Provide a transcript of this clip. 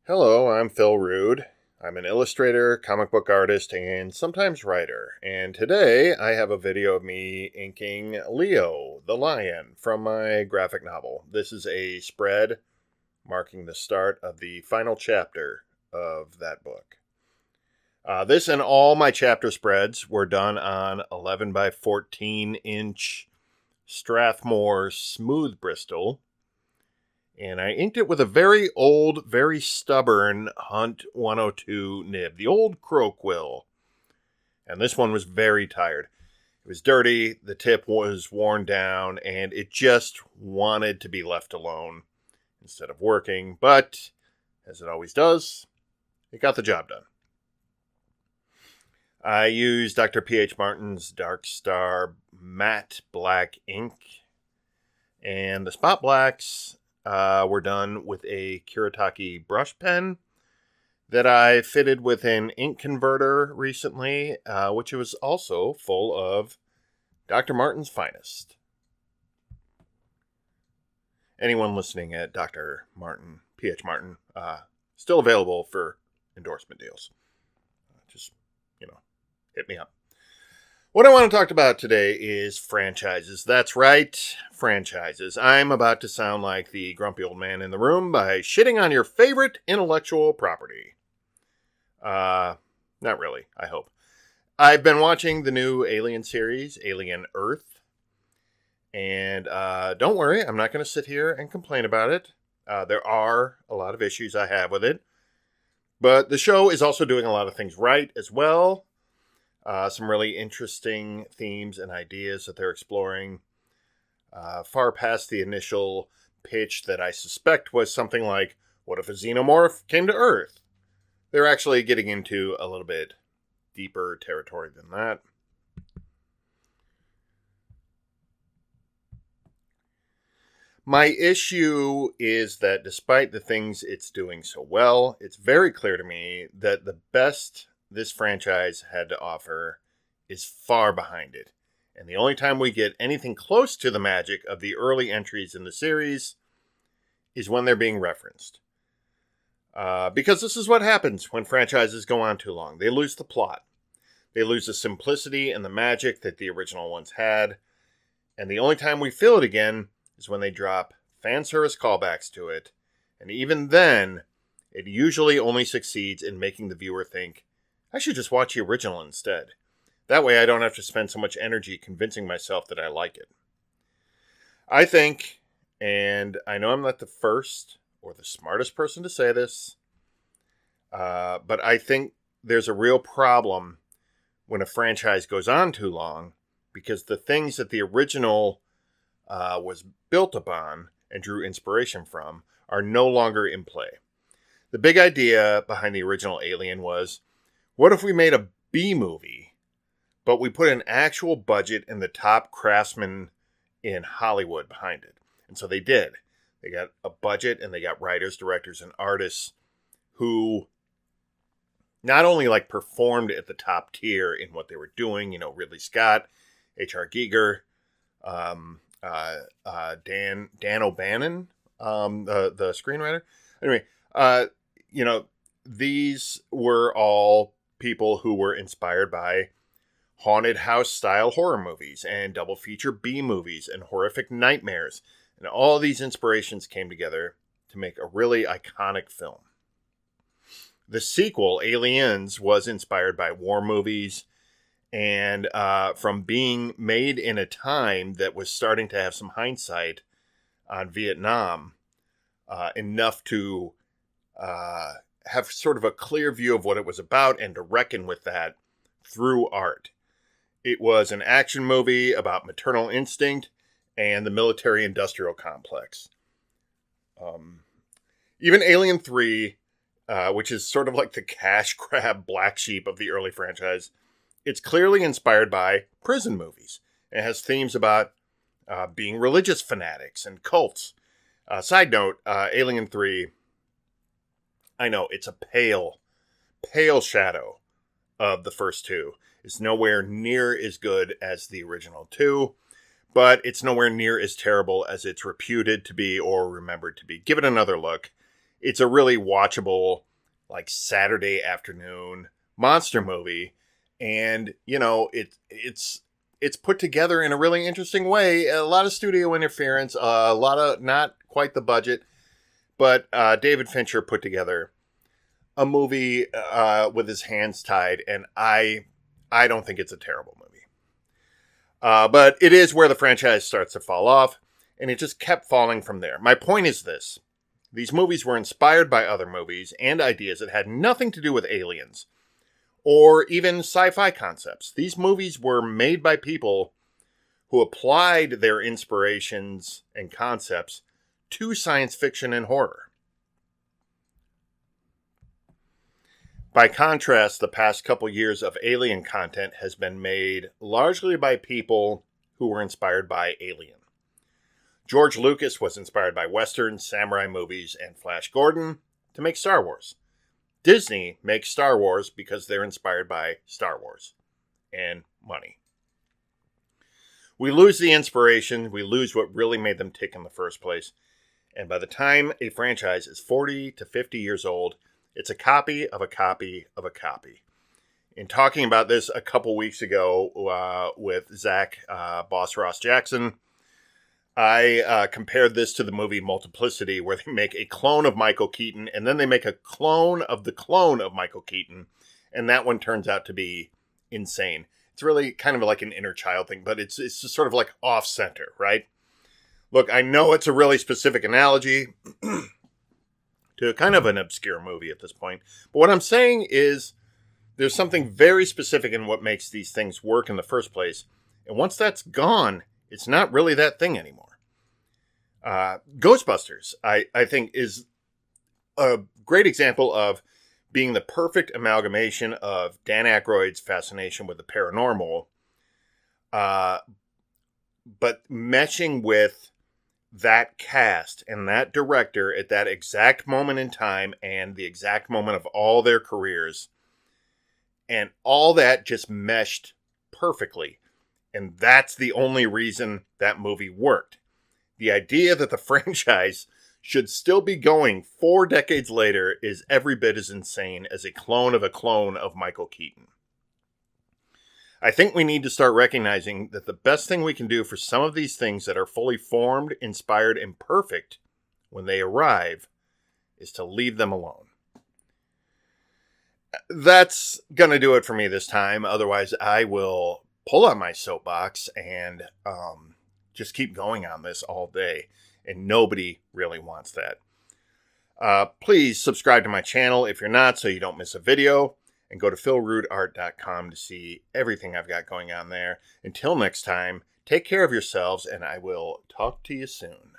Hello, I'm Phil Rude. I'm an illustrator, comic book artist, and sometimes writer. And today I have a video of me inking Leo, the lion, from my graphic novel. This is a spread marking the start of the final chapter of that book. This and all my chapter spreads were done on 11 by 14 inch Strathmore smooth Bristol, and I inked it with a very old, very stubborn Hunt 102 nib, the old crow quill. And this one was very tired. It was dirty, the tip was worn down, and it just wanted to be left alone instead of working. But, as it always does, it got the job done. I used Dr. P.H. Martin's Dark Star matte black ink, and the spot blacks were done with a Kuretake brush pen that I fitted with an ink converter recently, which was also full of Dr. Martin's finest. Anyone listening at Dr. Martin, P.H. Martin, still available for endorsement deals. Just, hit me up. What I want to talk about today is franchises. That's right, franchises. I'm about to sound like the grumpy old man in the room by shitting on your favorite intellectual property. Not really, I hope. I've been watching the new Alien series, Alien Earth. And don't worry, I'm not going to sit here and complain about it. There are a lot of issues I have with it. But the show is also doing a lot of things right as well. Some really interesting themes and ideas that they're exploring, far past the initial pitch that I suspect was something like, what if a xenomorph came to Earth? They're actually getting into a little bit deeper territory than that. My issue is that despite the things it's doing so well, it's very clear to me that the best this franchise had to offer is far behind it. And the only time we get anything close to the magic of the early entries in the series is when they're being referenced. Because this is what happens when franchises go on too long. They lose the plot. They lose the simplicity and the magic that the original ones had. And the only time we feel it again is when they drop fan service callbacks to it. And even then, it usually only succeeds in making the viewer think, I should just watch the original instead. That way I don't have to spend so much energy convincing myself that I like it. I think, and I know I'm not the first or the smartest person to say this, but I think there's a real problem when a franchise goes on too long, because the things that the original was built upon and drew inspiration from are no longer in play. The big idea behind the original Alien was, what if we made a B movie, but we put an actual budget and the top craftsmen in Hollywood behind it? And so they did. They got a budget and they got writers, directors, and artists who not only performed at the top tier in what they were doing, Ridley Scott, H.R. Giger, Dan O'Bannon, the screenwriter. Anyway, these were all people who were inspired by haunted house style horror movies and double feature B movies and horrific nightmares. And all these inspirations came together to make a really iconic film. The sequel, Aliens, was inspired by war movies and from being made in a time that was starting to have some hindsight on Vietnam, enough to have sort of a clear view of what it was about and to reckon with that through art. It was an action movie about maternal instinct and the military-industrial complex. Even Alien 3, which is sort of like the cash grab black sheep of the early franchise, it's clearly inspired by prison movies. It has themes about being religious fanatics and cults. Side note, Alien 3, I know, it's a pale shadow of the first two. It's nowhere near as good as the original two, but it's nowhere near as terrible as it's reputed to be or remembered to be. Give it another look. it's a really watchable, like, Saturday afternoon monster movie. And, you know, it's put together in a really interesting way. A lot of studio interference, a lot of not quite the budget, but David Fincher put together a movie with his hands tied, and I don't think it's a terrible movie. But it is where the franchise starts to fall off, and it just kept falling from there. My point is this. These movies were inspired by other movies and ideas that had nothing to do with aliens or even sci-fi concepts. These movies were made by people who applied their inspirations and concepts to science fiction and horror. By contrast, the past couple years of alien content has been made largely by people who were inspired by Alien. George Lucas was inspired by Western, samurai movies, and Flash Gordon to make Star Wars. Disney makes Star Wars because they're inspired by Star Wars and money. We lose the inspiration, we lose what really made them tick in the first place, and by the time a franchise is 40 to 50 years old, it's a copy of a copy of a copy. In talking about this a couple weeks ago with Zach Boss Ross Jackson, I compared this to the movie Multiplicity, where they make a clone of Michael Keaton, and then they make a clone of the clone of Michael Keaton, and that one turns out to be insane. It's really kind of like an inner child thing, but it's just sort of like off-center, right? Look, I know it's a really specific analogy to kind of an obscure movie at this point, but what I'm saying is there's something very specific in what makes these things work in the first place, and once that's gone, it's not really that thing anymore. Ghostbusters, I think, is a great example of being the perfect amalgamation of Dan Aykroyd's fascination with the paranormal, but meshing with that cast and that director at that exact moment in time and the exact moment of all their careers. And all that just meshed perfectly. And that's the only reason that movie worked. The idea that the franchise should still be going 4 decades later is every bit as insane as a clone of Michael Keaton. I think we need to start recognizing that the best thing we can do for some of these things that are fully formed, inspired, and perfect when they arrive is to leave them alone. That's going to do it for me this time. Otherwise, I will pull out my soapbox and just keep going on this all day. And nobody really wants that. Please subscribe to my channel if you're not, so you don't miss a video. And go to philrootart.com to see everything I've got going on there. Until next time, take care of yourselves, and I will talk to you soon.